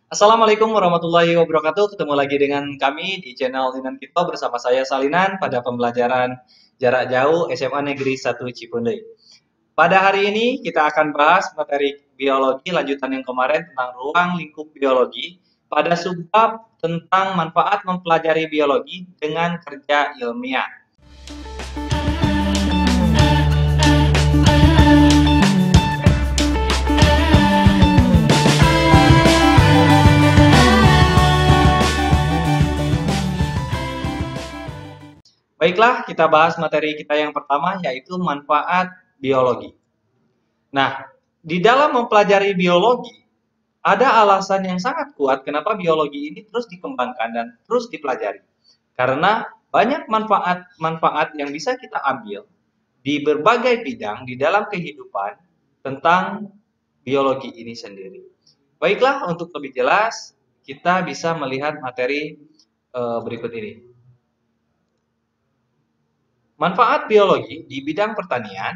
Assalamualaikum warahmatullahi wabarakatuh. Ketemu lagi dengan kami di channel Linan Kito bersama saya Salinan pada pembelajaran jarak jauh SMA Negeri 1 Cipunde. Pada hari ini kita akan bahas materi biologi lanjutan yang kemarin tentang ruang lingkup biologi pada subbab tentang manfaat mempelajari biologi dengan kerja ilmiah. Baiklah, kita bahas materi kita yang pertama yaitu manfaat biologi. Nah, di dalam mempelajari biologi ada alasan yang sangat kuat kenapa biologi ini terus dikembangkan dan terus dipelajari. Karena banyak manfaat-manfaat yang bisa kita ambil di berbagai bidang di dalam kehidupan tentang biologi ini sendiri. Baiklah, untuk lebih jelas kita bisa melihat materi berikut ini. Manfaat biologi di bidang pertanian.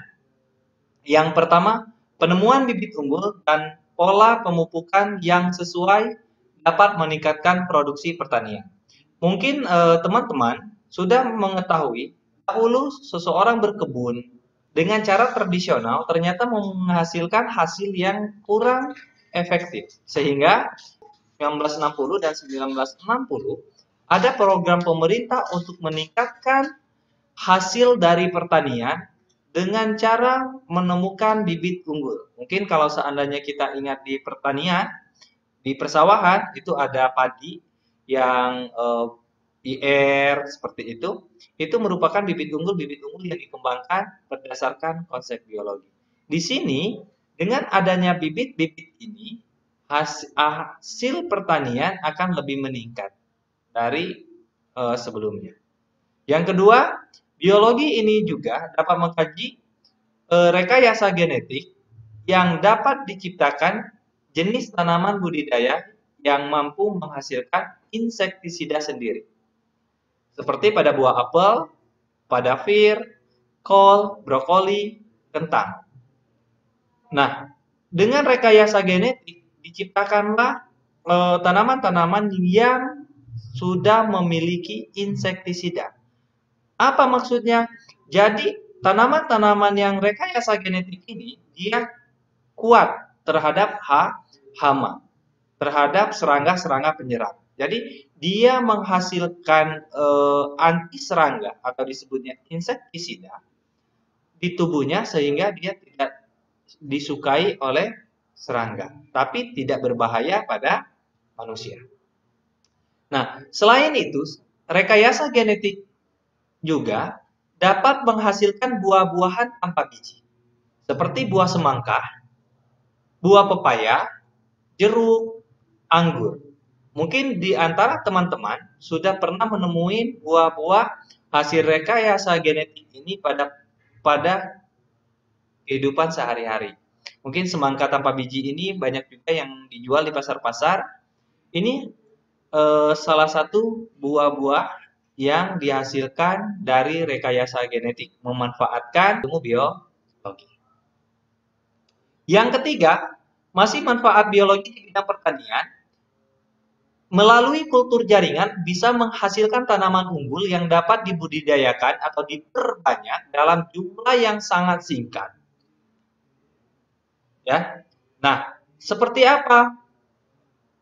Yang pertama, penemuan bibit unggul dan pola pemupukan yang sesuai dapat meningkatkan produksi pertanian. Mungkin teman-teman sudah mengetahui dahulu seseorang berkebun dengan cara tradisional ternyata menghasilkan hasil yang kurang efektif. Sehingga 1960 dan 1960 ada program pemerintah untuk meningkatkan hasil dari pertanian dengan cara menemukan bibit unggul. Mungkin kalau seandainya kita ingat di pertanian, di persawahan itu ada padi yang IR seperti itu merupakan bibit unggul yang dikembangkan berdasarkan konsep biologi. Di sini dengan adanya bibit-bibit ini hasil pertanian akan lebih meningkat dari sebelumnya. Yang kedua, biologi ini juga dapat mengkaji rekayasa genetik yang dapat diciptakan jenis tanaman budidaya yang mampu menghasilkan insektisida sendiri. Seperti pada buah apel, pada fir, kol, brokoli, kentang. Nah, dengan rekayasa genetik diciptakanlah tanaman-tanaman yang sudah memiliki insektisida. Apa maksudnya? Jadi tanaman-tanaman yang rekayasa genetik ini dia kuat terhadap hama, terhadap serangga-serangga penyerang. Jadi dia menghasilkan anti serangga atau disebutnya insektisida di tubuhnya sehingga dia tidak disukai oleh serangga, tapi tidak berbahaya pada manusia. Nah, selain itu, rekayasa genetik juga dapat menghasilkan buah-buahan tanpa biji, seperti buah semangka, buah pepaya, jeruk, anggur. Mungkin di antara teman-teman sudah pernah menemui buah-buah hasil rekayasa genetik ini pada kehidupan sehari-hari. Mungkin semangka tanpa biji ini banyak juga yang dijual di pasar-pasar. Ini salah satu buah-buah yang dihasilkan dari rekayasa genetik, memanfaatkan ilmu biologi. Yang ketiga, masih manfaat biologi di bidang pertanian. Melalui kultur jaringan bisa menghasilkan tanaman unggul yang dapat dibudidayakan atau diperbanyak dalam jumlah yang sangat singkat. Ya. Nah, seperti apa?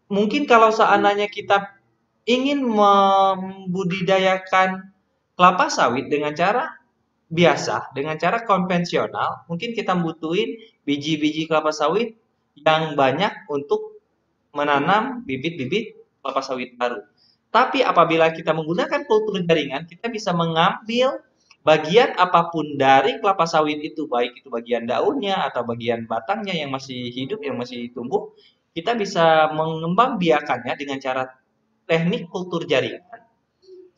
Mungkin kalau seandainya kita ingin membudidayakan kelapa sawit dengan cara biasa, dengan cara konvensional, mungkin kita butuhin biji-biji kelapa sawit yang banyak untuk menanam bibit-bibit kelapa sawit baru. Tapi apabila kita menggunakan kultur jaringan, kita bisa mengambil bagian apapun dari kelapa sawit itu, baik itu bagian daunnya atau bagian batangnya yang masih hidup, yang masih tumbuh, kita bisa mengembangbiakannya dengan cara teknik kultur jaringan,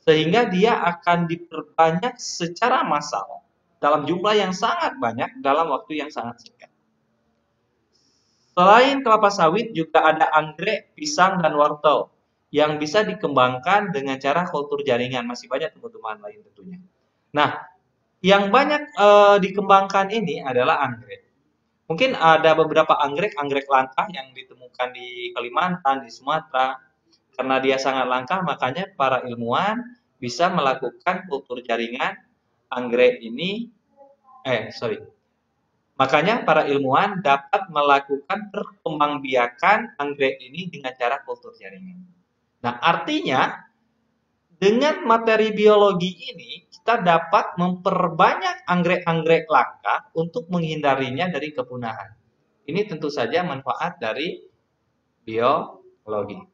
sehingga dia akan diperbanyak secara massal dalam jumlah yang sangat banyak dalam waktu yang sangat singkat. Selain kelapa sawit juga ada anggrek, pisang, dan wortel yang bisa dikembangkan dengan cara kultur jaringan. Masih banyak teman-teman lain tentunya. Nah, yang banyak dikembangkan ini adalah anggrek. Mungkin ada beberapa anggrek langka yang ditemukan di Kalimantan, di Sumatera. Karena dia sangat langka, makanya para ilmuwan bisa melakukan kultur jaringan anggrek ini, makanya para ilmuwan dapat melakukan perkembangbiakan anggrek ini dengan cara kultur jaringan. Nah, artinya dengan materi biologi ini kita dapat memperbanyak anggrek-anggrek langka untuk menghindarinya dari kepunahan. Ini tentu saja manfaat dari biologi.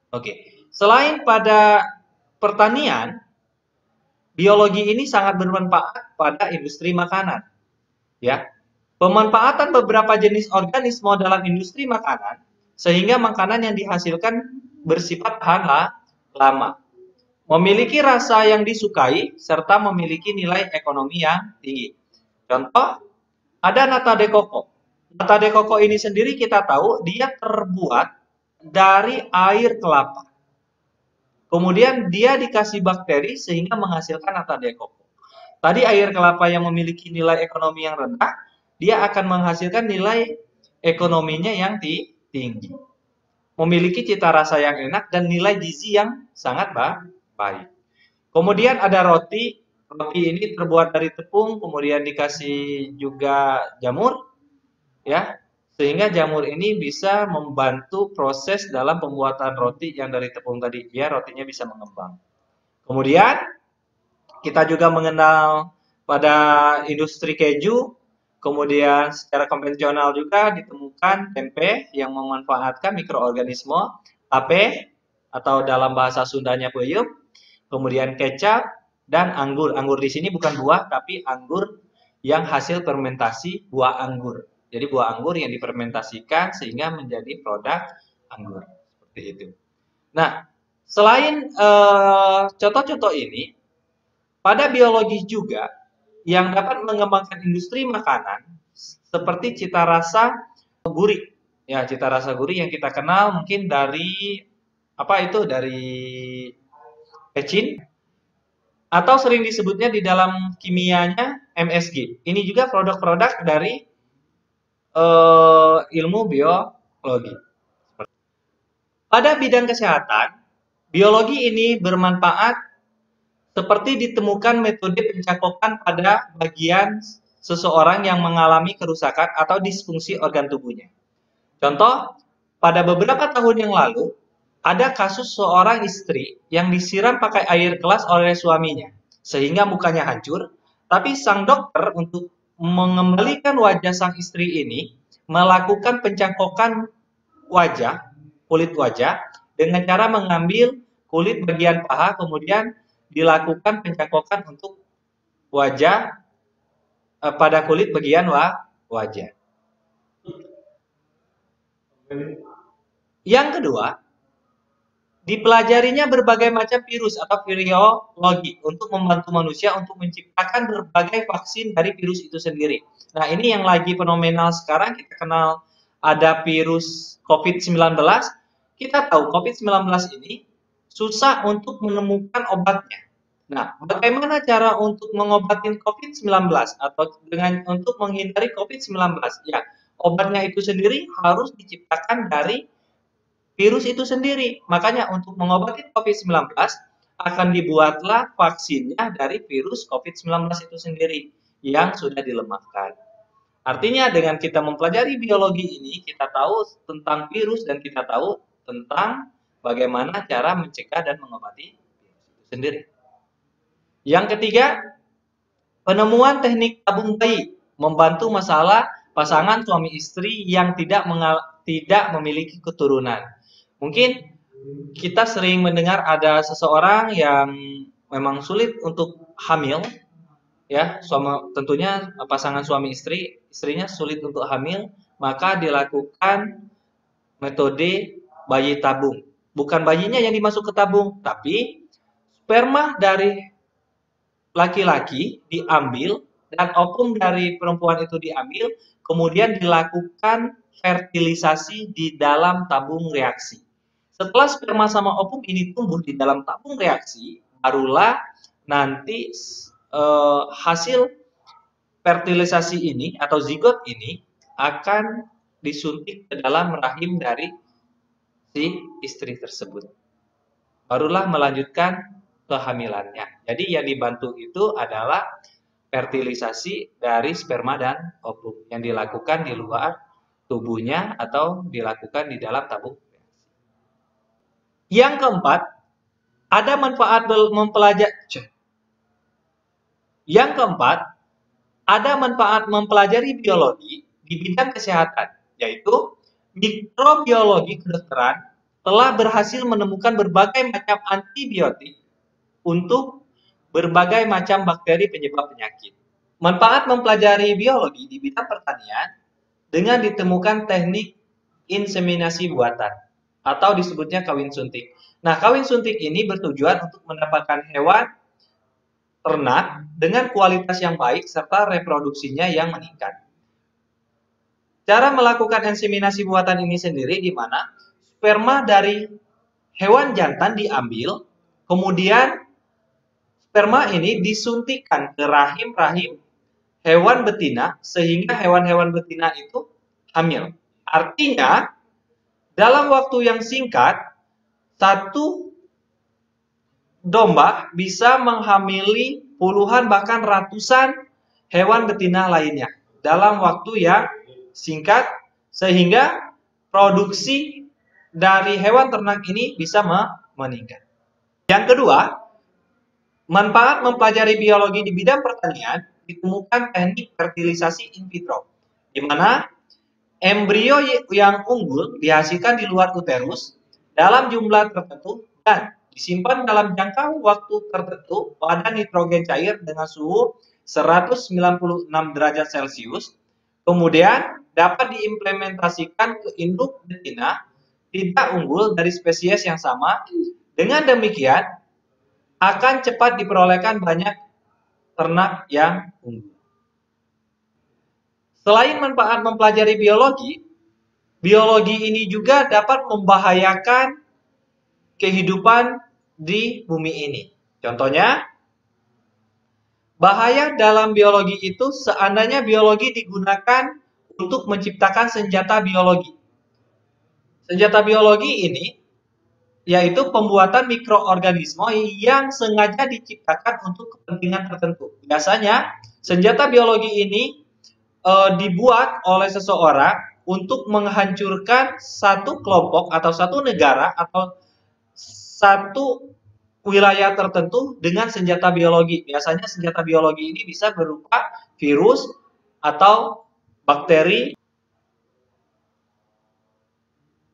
Oke, selain pada pertanian, biologi ini sangat bermanfaat pada industri makanan. Ya, pemanfaatan beberapa jenis organisme dalam industri makanan sehingga makanan yang dihasilkan bersifat tahan lama, memiliki rasa yang disukai serta memiliki nilai ekonomi yang tinggi. Contoh, ada nata de coco. Nata de coco ini sendiri kita tahu dia terbuat dari air kelapa. Kemudian dia dikasih bakteri sehingga menghasilkan nata de coco. Tadi air kelapa yang memiliki nilai ekonomi yang rendah, dia akan menghasilkan nilai ekonominya yang tinggi. Memiliki cita rasa yang enak dan nilai gizi yang sangat baik. Kemudian ada roti. Roti ini terbuat dari tepung, kemudian dikasih juga jamur, ya, sehingga jamur ini bisa membantu proses dalam pembuatan roti yang dari tepung tadi, biar rotinya bisa mengembang. Kemudian kita juga mengenal pada industri keju, kemudian secara konvensional juga ditemukan tempe yang memanfaatkan mikroorganisme tape atau dalam bahasa Sundanya peyem, kemudian kecap dan anggur. Anggur di sini bukan buah tapi anggur yang hasil fermentasi buah anggur. Jadi buah anggur yang difermentasikan sehingga menjadi produk anggur. Seperti itu. Nah, selain contoh-contoh ini, pada biologi juga yang dapat mengembangkan industri makanan seperti cita rasa gurih. Ya, cita rasa gurih yang kita kenal mungkin dari dari pecin atau sering disebutnya di dalam kimianya MSG. Ini juga produk-produk dari ilmu biologi. Pada bidang kesehatan, biologi ini bermanfaat seperti ditemukan metode pencakokan pada bagian seseorang yang mengalami kerusakan atau disfungsi organ tubuhnya. Contoh, pada beberapa tahun yang lalu, ada kasus seorang istri yang disiram pakai air keras oleh suaminya, sehingga mukanya hancur, tapi sang dokter untuk mengembalikan wajah sang istri ini, melakukan pencangkokan wajah, kulit wajah, dengan cara mengambil kulit bagian paha, kemudian dilakukan pencangkokan untuk wajah pada kulit bagian wajah. Yang kedua, dipelajarinya berbagai macam virus atau virologi untuk membantu manusia untuk menciptakan berbagai vaksin dari virus itu sendiri. Nah, ini yang lagi fenomenal sekarang, kita kenal ada virus COVID-19. Kita tahu COVID-19 ini susah untuk menemukan obatnya. Nah, bagaimana cara untuk mengobati COVID-19 atau untuk menghindari COVID-19? Ya, obatnya itu sendiri harus diciptakan dari virus itu sendiri. Makanya untuk mengobati COVID-19 akan dibuatlah vaksinnya dari virus COVID-19 itu sendiri yang sudah dilemahkan. Artinya dengan kita mempelajari biologi ini, kita tahu tentang virus dan kita tahu tentang bagaimana cara mencegah dan mengobati virus itu sendiri. Yang ketiga, penemuan teknik tabung bayi membantu masalah pasangan suami istri yang tidak memiliki keturunan. Mungkin kita sering mendengar ada seseorang yang memang sulit untuk hamil, ya, tentunya pasangan suami istri, istrinya sulit untuk hamil, maka dilakukan metode bayi tabung. Bukan bayinya yang dimasuk ke tabung, tapi sperma dari laki-laki diambil dan ovum dari perempuan itu diambil, kemudian dilakukan fertilisasi di dalam tabung reaksi. Setelah sperma sama ovum ini tumbuh di dalam tabung reaksi, barulah nanti hasil fertilisasi ini atau zigot ini akan disuntik ke dalam rahim dari si istri tersebut. Barulah melanjutkan kehamilannya. Jadi yang dibantu itu adalah fertilisasi dari sperma dan ovum yang dilakukan di luar tubuhnya atau dilakukan di dalam tabung. Yang keempat, ada manfaat mempelajari. Yang keempat, ada manfaat mempelajari biologi di bidang kesehatan, yaitu mikrobiologi kedokteran telah berhasil menemukan berbagai macam antibiotik untuk berbagai macam bakteri penyebab penyakit. Manfaat mempelajari biologi di bidang pertanian dengan ditemukan teknik inseminasi buatan atau disebutnya kawin suntik. Nah, kawin suntik ini bertujuan untuk mendapatkan hewan ternak dengan kualitas yang baik serta reproduksinya yang meningkat. Cara melakukan inseminasi buatan ini sendiri di mana sperma dari hewan jantan diambil, kemudian sperma ini disuntikkan ke rahim-rahim hewan betina sehingga hewan-hewan betina itu hamil. Artinya, dalam waktu yang singkat, satu domba bisa menghamili puluhan bahkan ratusan hewan betina lainnya dalam waktu yang singkat sehingga produksi dari hewan ternak ini bisa meningkat. Yang kedua, manfaat mempelajari biologi di bidang pertanian ditemukan teknik fertilisasi in vitro, di mana embrio yang unggul dihasilkan di luar uterus dalam jumlah tertentu dan disimpan dalam jangka waktu tertentu pada nitrogen cair dengan suhu 196 derajat Celcius, kemudian dapat diimplementasikan ke induk betina tidak unggul dari spesies yang sama. Dengan demikian, akan cepat diperolehkan banyak ternak yang unggul. Selain manfaat mempelajari biologi, biologi ini juga dapat membahayakan kehidupan di bumi ini. Contohnya, bahaya dalam biologi itu seandainya biologi digunakan untuk menciptakan senjata biologi. Senjata biologi ini yaitu pembuatan mikroorganisme yang sengaja diciptakan untuk kepentingan tertentu. Biasanya, senjata biologi ini dibuat oleh seseorang untuk menghancurkan satu kelompok atau satu negara atau satu wilayah tertentu dengan senjata biologi. Biasanya senjata biologi ini bisa berupa virus atau bakteri.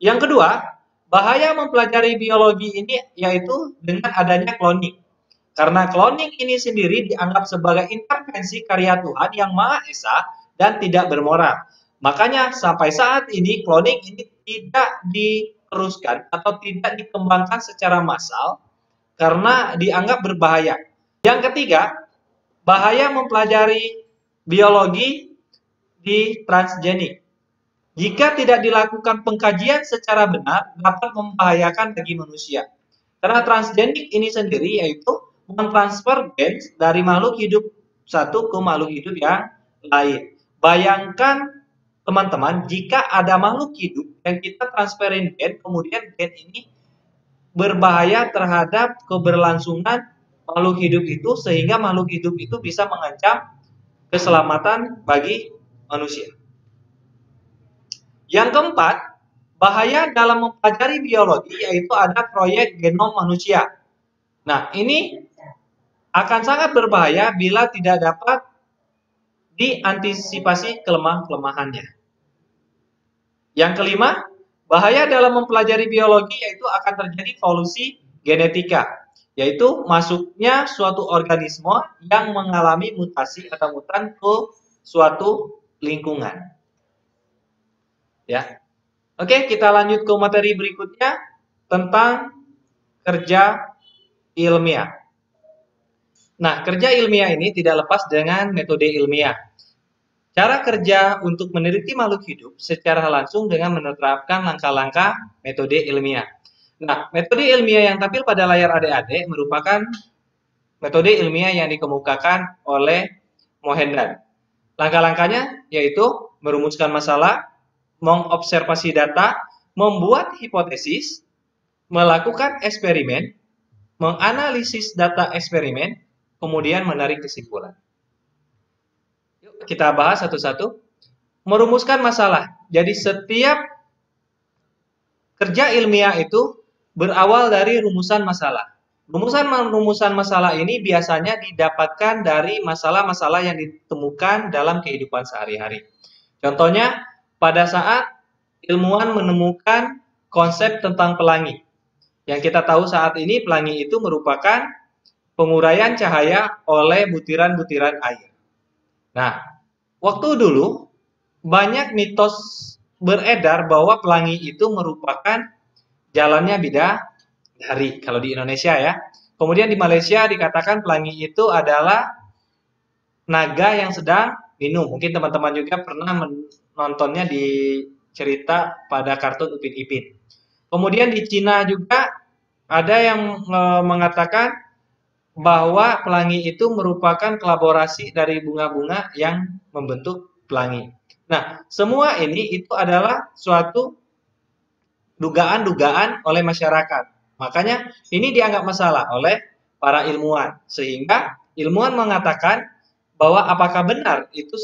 Yang kedua, bahaya mempelajari biologi ini yaitu dengan adanya cloning. Karena cloning ini sendiri dianggap sebagai intervensi karya Tuhan yang Maha Esa dan tidak bermoral. Makanya sampai saat ini cloning ini tidak diteruskan atau tidak dikembangkan secara massal karena dianggap berbahaya. Yang ketiga, bahaya mempelajari biologi di transgenik. Jika tidak dilakukan pengkajian secara benar, dapat membahayakan bagi manusia. Karena transgenik ini sendiri yaitu mentransfer gen dari makhluk hidup satu ke makhluk hidup yang lain. Bayangkan teman-teman, jika ada makhluk hidup yang kita transferin gen, kemudian gen ini berbahaya terhadap keberlangsungan makhluk hidup itu, sehingga makhluk hidup itu bisa mengancam keselamatan bagi manusia. Yang keempat, bahaya dalam mempelajari biologi yaitu ada proyek genom manusia. Nah, ini akan sangat berbahaya bila tidak dapat diantisipasi kelemahan-kelemahannya. Yang kelima, bahaya dalam mempelajari biologi yaitu akan terjadi evolusi genetika, yaitu masuknya suatu organisme yang mengalami mutasi atau mutan ke suatu lingkungan. Ya. Oke, kita lanjut ke materi berikutnya tentang kerja ilmiah. Nah, kerja ilmiah ini tidak lepas dengan metode ilmiah. Cara kerja untuk meneliti makhluk hidup secara langsung dengan menerapkan langkah-langkah metode ilmiah. Nah, metode ilmiah yang tampil pada layar adik-adik merupakan metode ilmiah yang dikemukakan oleh Mohandan. Langkah-langkahnya yaitu merumuskan masalah, mengobservasi data, membuat hipotesis, melakukan eksperimen, menganalisis data eksperimen, kemudian menarik kesimpulan. Yuk kita bahas satu-satu. Merumuskan masalah. Jadi setiap kerja ilmiah itu berawal dari rumusan masalah. Rumusan masalah ini biasanya didapatkan dari masalah-masalah yang ditemukan dalam kehidupan sehari-hari. Contohnya, pada saat ilmuwan menemukan konsep tentang pelangi. Yang kita tahu saat ini pelangi itu merupakan penguraian cahaya oleh butiran-butiran air. Nah, waktu dulu banyak mitos beredar bahwa pelangi itu merupakan jalannya bidadari kalau di Indonesia ya. Kemudian di Malaysia dikatakan pelangi itu adalah naga yang sedang minum. Mungkin teman-teman juga pernah menontonnya di cerita pada kartun Upin Ipin. Kemudian di Cina juga ada yang mengatakan bahwa pelangi itu merupakan kolaborasi dari bunga-bunga yang membentuk pelangi. Nah, semua ini itu adalah suatu dugaan-dugaan oleh masyarakat. Makanya ini dianggap masalah oleh para ilmuwan. Sehingga ilmuwan mengatakan bahwa apakah benar itu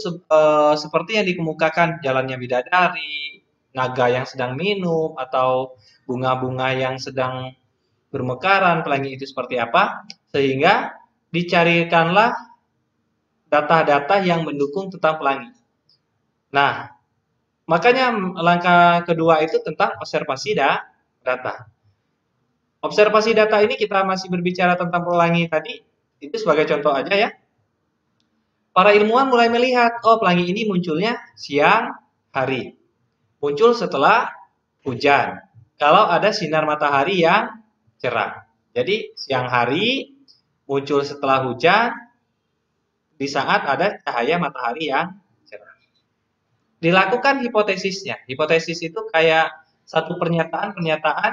seperti yang dikemukakan jalannya bidadari, naga yang sedang minum, atau bunga-bunga yang sedang bermekaran, pelangi itu seperti apa, sehingga dicarikanlah data-data yang mendukung tentang pelangi. Nah, makanya langkah kedua itu tentang observasi data. Observasi data ini kita masih berbicara tentang pelangi tadi, itu sebagai contoh aja ya. Para ilmuwan mulai melihat, oh pelangi ini munculnya siang hari. Muncul setelah hujan. Kalau ada sinar matahari yang cerah. Jadi siang hari muncul setelah hujan di saat ada cahaya matahari yang cerah. Dilakukan hipotesisnya. Hipotesis itu kayak satu pernyataan-pernyataan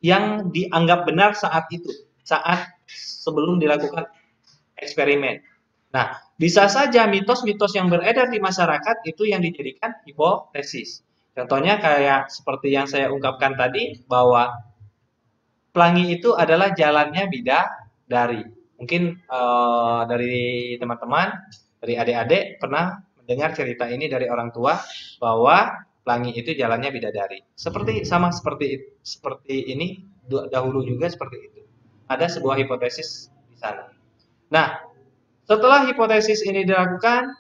yang dianggap benar saat itu, saat sebelum dilakukan eksperimen. Nah, bisa saja mitos-mitos yang beredar di masyarakat itu yang dijadikan hipotesis. Contohnya kayak seperti yang saya ungkapkan tadi, bahwa pelangi itu adalah jalannya bidadari. Mungkin dari teman-teman, dari adik-adik pernah mendengar cerita ini dari orang tua bahwa pelangi itu jalannya bidadari. Seperti ini dahulu juga seperti itu. Ada sebuah hipotesis di sana. Nah, setelah hipotesis ini dilakukan,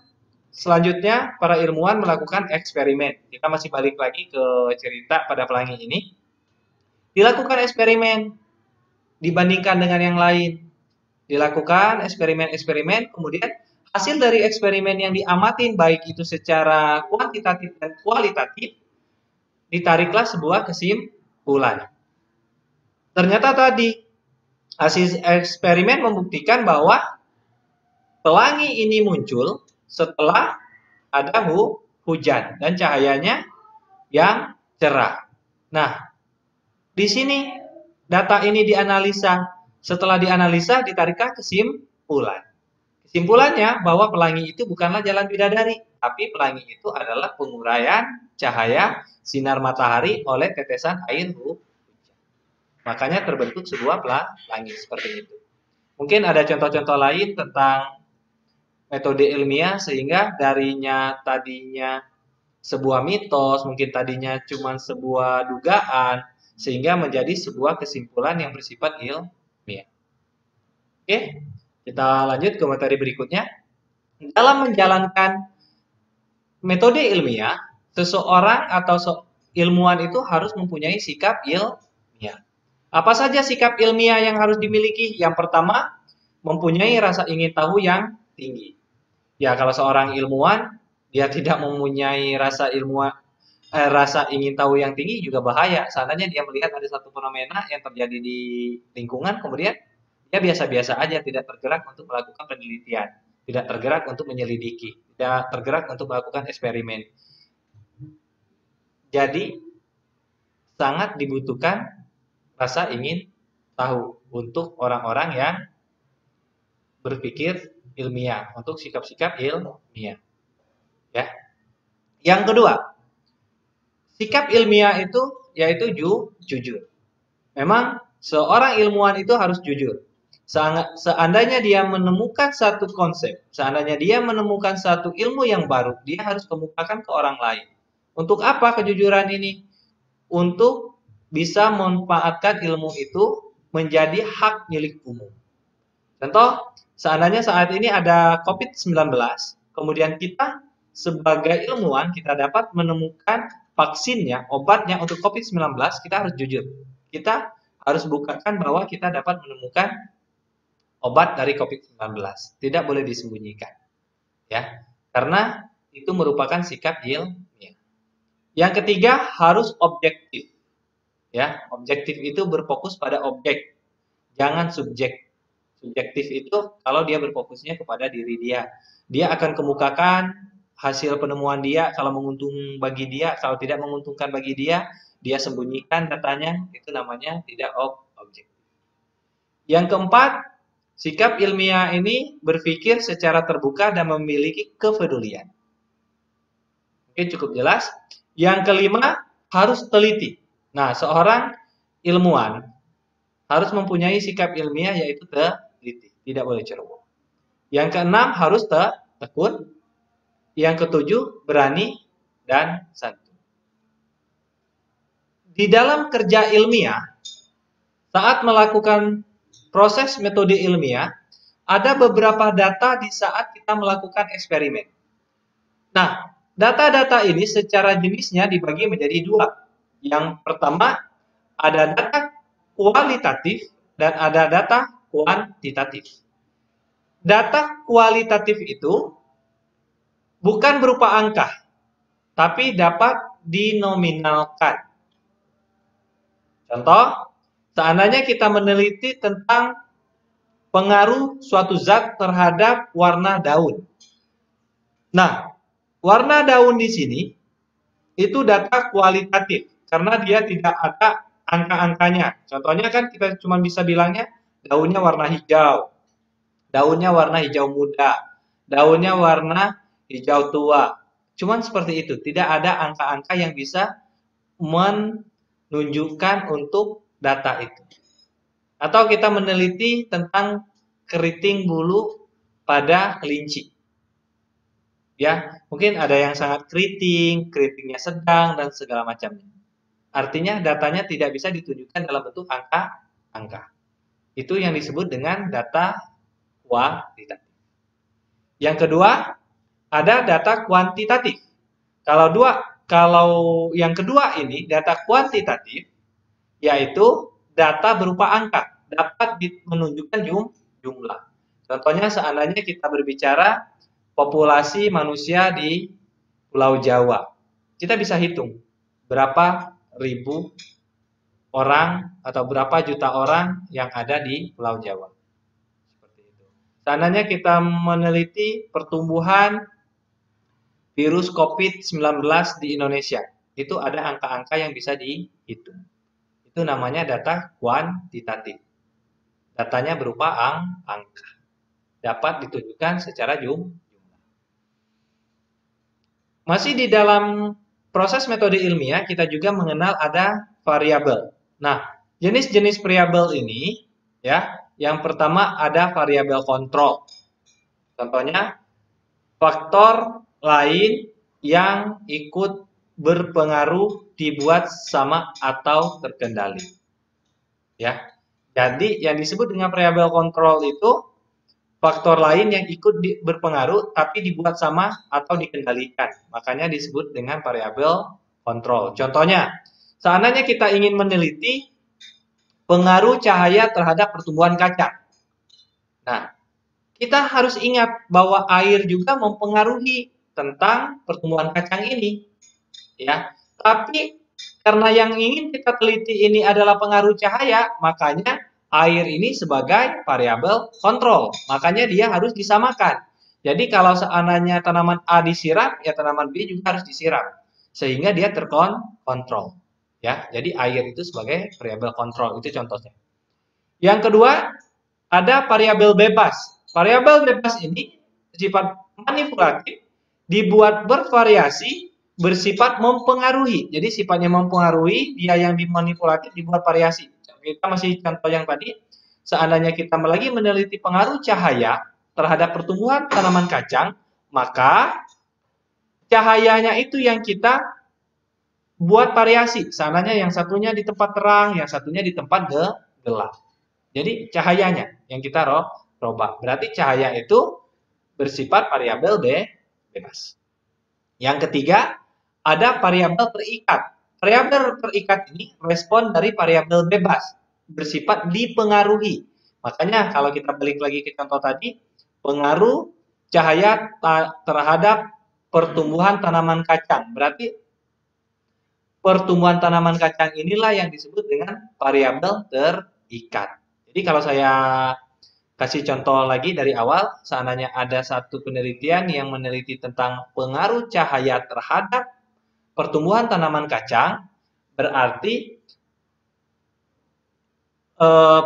selanjutnya para ilmuwan melakukan eksperimen. Kita masih balik lagi ke cerita pada pelangi ini. Dilakukan eksperimen dibandingkan dengan yang lain. Dilakukan eksperimen-eksperimen, kemudian hasil dari eksperimen yang diamatin baik itu secara kuantitatif dan kualitatif, ditariklah sebuah kesimpulan. Ternyata tadi hasil eksperimen membuktikan bahwa pelangi ini muncul setelah ada hujan dan cahayanya yang cerah. Nah, di sini data ini dianalisa. Setelah dianalisa, ditariklah kesimpulan. Kesimpulannya bahwa pelangi itu bukanlah jalan bidadari, tapi pelangi itu adalah penguraian cahaya sinar matahari oleh tetesan air hujan. Makanya terbentuk sebuah pelangi seperti itu. Mungkin ada contoh-contoh lain tentang metode ilmiah sehingga tadinya sebuah mitos, mungkin tadinya cuma sebuah dugaan, sehingga menjadi sebuah kesimpulan yang bersifat ilmiah. Oke, kita lanjut ke materi berikutnya. Dalam menjalankan metode ilmiah, seseorang atau ilmuwan itu harus mempunyai sikap ilmiah. Apa saja sikap ilmiah yang harus dimiliki? Yang pertama, mempunyai rasa ingin tahu yang tinggi. Ya, kalau seorang ilmuwan dia tidak mempunyai rasa ingin tahu yang tinggi juga bahaya. Seandainya dia melihat ada satu fenomena yang terjadi di lingkungan, kemudian dia biasa-biasa aja, tidak tergerak untuk melakukan penelitian, tidak tergerak untuk menyelidiki, tidak tergerak untuk melakukan eksperimen. Jadi sangat dibutuhkan rasa ingin tahu untuk orang-orang yang berpikir ilmiah, untuk sikap-sikap ilmiah. Ya. Yang kedua, sikap ilmiah itu yaitu jujur. Memang seorang ilmuwan itu harus jujur. Seandainya dia menemukan satu konsep, seandainya dia menemukan satu ilmu yang baru, dia harus kemukakan ke orang lain. Untuk apa kejujuran ini? Untuk bisa memanfaatkan ilmu itu menjadi hak milik umum. Contoh, seandainya saat ini ada COVID-19, kemudian kita sebagai ilmuwan kita dapat menemukan vaksinnya, obatnya untuk COVID-19, kita harus jujur. Kita harus bukakan bahwa kita dapat menemukan obat dari COVID-19. Tidak boleh disembunyikan. Ya. Karena itu merupakan sikap ilmiah. Yang ketiga, harus objektif. Ya, objektif itu berfokus pada objek, jangan subjek. Subjektif itu kalau dia berfokusnya kepada diri dia. Dia akan kemukakan hasil penemuan dia, kalau menguntungkan bagi dia, kalau tidak menguntungkan bagi dia sembunyikan datanya, itu namanya tidak objektif. Yang keempat, sikap ilmiah ini berpikir secara terbuka dan memiliki kepedulian. Oke, cukup jelas. Yang kelima, harus teliti. Nah, seorang ilmuwan harus mempunyai sikap ilmiah yaitu teliti, tidak boleh ceroboh. Yang keenam, harus tekun. Yang ketujuh, berani dan santun. Di dalam kerja ilmiah, saat melakukan proses metode ilmiah, ada beberapa data di saat kita melakukan eksperimen. Nah, data-data ini secara jenisnya dibagi menjadi dua. Yang pertama, ada data kualitatif dan ada data kuantitatif. Data kualitatif itu bukan berupa angka, tapi dapat dinominalkan. Contoh, seandainya kita meneliti tentang pengaruh suatu zat terhadap warna daun. Nah, warna daun di sini itu data kualitatif karena dia tidak ada angka-angkanya. Contohnya kan kita cuma bisa bilangnya daunnya warna hijau, daunnya warna hijau muda, daunnya warna hijau tua. Cuman seperti itu, tidak ada angka-angka yang bisa menunjukkan untuk data itu. Atau kita meneliti tentang keriting bulu pada kelinci. Ya, mungkin ada yang sangat keriting, keritingnya sedang dan segala macamnya. Artinya datanya tidak bisa ditunjukkan dalam bentuk angka. Itu yang disebut dengan data kualitatif. Yang kedua, ada data kuantitatif. Kalau yang kedua ini data kuantitatif, yaitu data berupa angka, dapat menunjukkan jumlah. Contohnya seandainya kita berbicara populasi manusia di Pulau Jawa. Kita bisa hitung berapa ribu orang atau berapa juta orang yang ada di Pulau Jawa. Seperti itu. Seandainya kita meneliti pertumbuhan virus COVID-19 di Indonesia, itu ada angka-angka yang bisa dihitung. Itu namanya data kuantitatif. Datanya berupa angka. Dapat ditunjukkan secara jumlah. Masih di dalam proses metode ilmiah, kita juga mengenal ada variabel. Nah, jenis-jenis variabel ini, ya, yang pertama ada variabel kontrol. Contohnya, faktor lain yang ikut berpengaruh dibuat sama atau terkendali. Ya, jadi yang disebut dengan variabel kontrol itu faktor lain yang ikut berpengaruh tapi dibuat sama atau dikendalikan. Makanya disebut dengan variabel kontrol. Contohnya, seandainya kita ingin meneliti pengaruh cahaya terhadap pertumbuhan kacang. Nah, kita harus ingat bahwa air juga mempengaruhi tentang pertumbuhan kacang ini. Ya, tapi karena yang ingin kita teliti ini adalah pengaruh cahaya, makanya air ini sebagai variabel kontrol. Makanya dia harus disamakan. Jadi kalau seandainya tanaman A disiram, ya tanaman B juga harus disiram. Sehingga dia terkontrol. Ya, jadi air itu sebagai variabel kontrol. Itu contohnya. Yang kedua, ada variabel bebas. Variabel bebas ini sifat manipulatif, dibuat bervariasi bersifat mempengaruhi. Jadi sifatnya mempengaruhi, dia yang dimanipulatif dibuat variasi. Kita masih contoh yang tadi, seandainya kita lagi meneliti pengaruh cahaya terhadap pertumbuhan tanaman kacang, maka cahayanya itu yang kita buat variasi. Seandainya yang satunya di tempat terang, yang satunya di tempat gelap. Jadi cahayanya yang kita robah. Berarti cahaya itu bersifat variabel bebas. Yang ketiga, ada variabel terikat. Variabel terikat ini respon dari variabel bebas, bersifat dipengaruhi. Makanya kalau kita balik lagi ke contoh tadi, pengaruh cahaya terhadap pertumbuhan tanaman kacang. Berarti pertumbuhan tanaman kacang inilah yang disebut dengan variabel terikat. Jadi kalau saya kasih contoh lagi dari awal, seandainya ada satu penelitian yang meneliti tentang pengaruh cahaya terhadap pertumbuhan tanaman kacang, berarti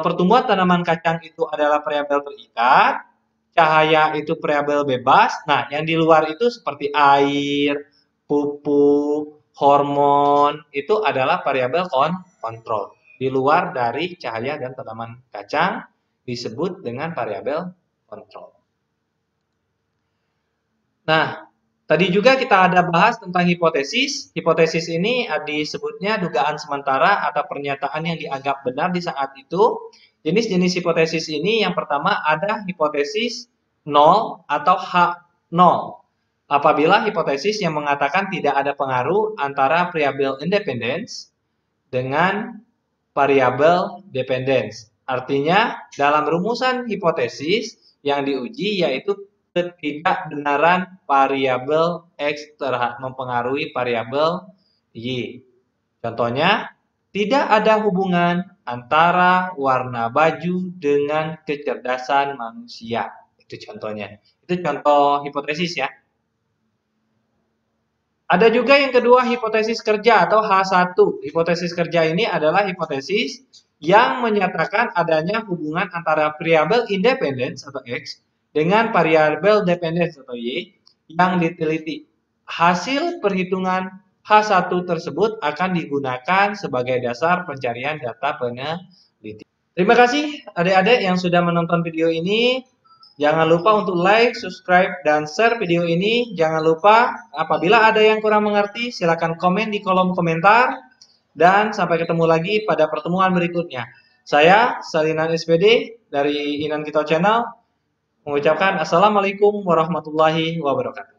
pertumbuhan tanaman kacang itu adalah variabel terikat, cahaya itu variabel bebas. Nah, yang di luar itu seperti air, pupuk, hormon, itu adalah variabel kontrol. Di luar dari cahaya dan tanaman kacang, disebut dengan variabel kontrol. Nah, tadi juga kita ada bahas tentang hipotesis. Hipotesis ini disebutnya dugaan sementara atau pernyataan yang dianggap benar di saat itu. Jenis-jenis hipotesis ini yang pertama ada hipotesis 0 atau H0. Apabila hipotesis yang mengatakan tidak ada pengaruh antara variabel independence dengan variabel dependence. Artinya, dalam rumusan hipotesis yang diuji yaitu ketidakbenaran variabel X mempengaruhi variabel Y. Contohnya, tidak ada hubungan antara warna baju dengan kecerdasan manusia. Itu contohnya. Itu contoh hipotesis ya. Ada juga yang kedua hipotesis kerja atau H1. Hipotesis kerja ini adalah hipotesis yang menyatakan adanya hubungan antara variabel independence atau X dengan variabel dependence atau Y yang diteliti. Hasil perhitungan H1 tersebut akan digunakan sebagai dasar pencarian data peneliti. Terima kasih adik-adik yang sudah menonton video ini. Jangan lupa untuk like, subscribe, dan share video ini. Jangan lupa apabila ada yang kurang mengerti, silakan komen di kolom komentar. Dan sampai ketemu lagi pada pertemuan berikutnya. Saya Salinan SPD dari Inan Kita Channel mengucapkan Assalamualaikum warahmatullahi wabarakatuh.